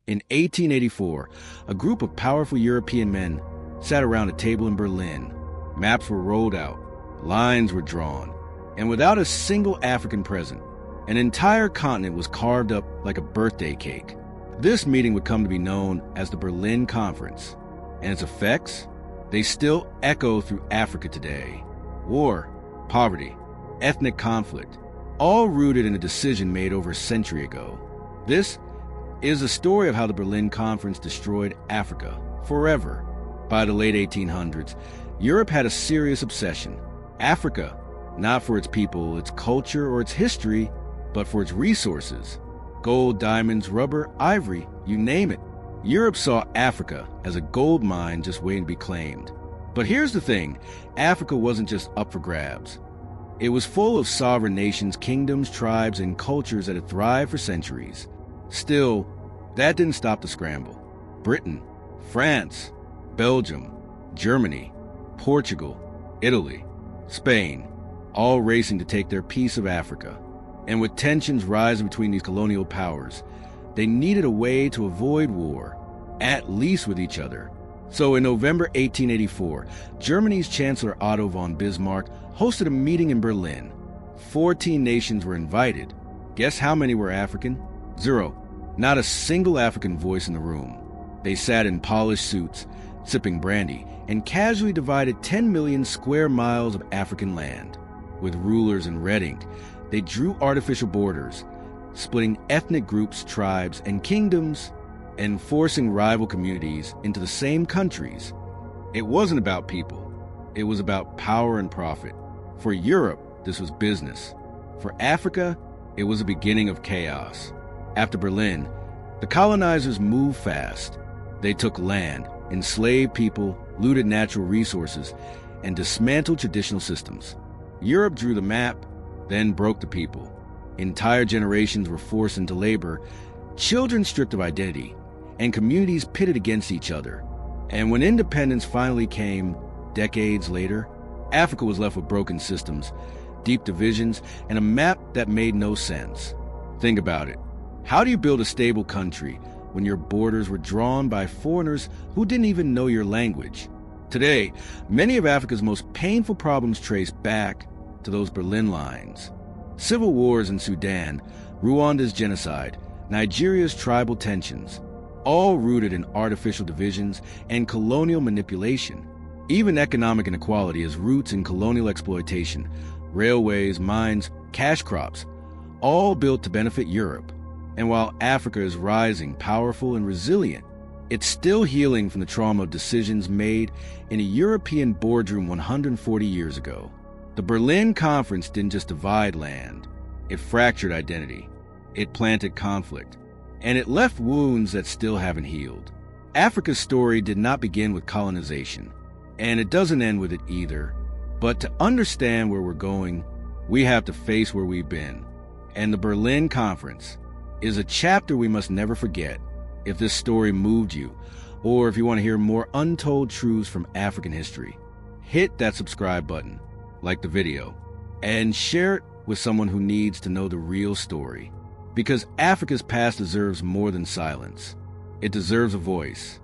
In 1884, a group of powerful European men sat around a table in Berlin. Maps were rolled out, lines were drawn, and without a single African present, an entire continent was carved up like a birthday cake. This meeting would come to be known as the Berlin Conference, and its effects, they still echo through Africa today. War, poverty, ethnic conflict, all rooted in a decision made over a century ago. This is a story of how the Berlin Conference destroyed Africa forever. By the late 1800s, Europe had a serious obsession. Africa, not for its people, its culture, or its history, but for its resources. Gold, diamonds, rubber, ivory, you name it. Europe saw Africa as a gold mine just waiting to be claimed. But here's the thing, Africa wasn't just up for grabs. It was full of sovereign nations, kingdoms, tribes, and cultures that had thrived for centuries. Still, that didn't stop the scramble. Britain, France, Belgium, Germany, Portugal, Italy, Spain, all racing to take their piece of Africa. And with tensions rising between these colonial powers, they needed a way to avoid war, at least with each other. So in November 1884, Germany's Chancellor Otto von Bismarck hosted a meeting in Berlin. 14 nations were invited. Guess how many were African? 0. Not a single African voice in the room. They sat in polished suits, sipping brandy, and casually divided 10 million square miles of African land. With rulers in red ink, they drew artificial borders, splitting ethnic groups, tribes, and kingdoms, and forcing rival communities into the same countries. It wasn't about people. It was about power and profit. For Europe, this was business. For Africa, it was the beginning of chaos. After Berlin, the colonizers moved fast. They took land, enslaved people, looted natural resources, and dismantled traditional systems. Europe drew the map, then broke the people. Entire generations were forced into labor, children stripped of identity, and communities pitted against each other. And when independence finally came, decades later, Africa was left with broken systems, deep divisions, and a map that made no sense. Think about it. How do you build a stable country when your borders were drawn by foreigners who didn't even know your language? Today, many of Africa's most painful problems trace back to those Berlin lines. Civil wars in Sudan, Rwanda's genocide, Nigeria's tribal tensions, all rooted in artificial divisions and colonial manipulation. Even economic inequality has roots in colonial exploitation, railways, mines, cash crops, all built to benefit Europe. And while Africa is rising, powerful, and resilient, it's still healing from the trauma of decisions made in a European boardroom 140 years ago. The Berlin Conference didn't just divide land. It fractured identity. It planted conflict. And it left wounds that still haven't healed. Africa's story did not begin with colonization. And it doesn't end with it either. But to understand where we're going, we have to face where we've been. And the Berlin Conference is a chapter we must never forget. If this story moved you, or if you want to hear more untold truths from African history, hit that subscribe button, like the video, and share it with someone who needs to know the real story. Because Africa's past deserves more than silence. It deserves a voice.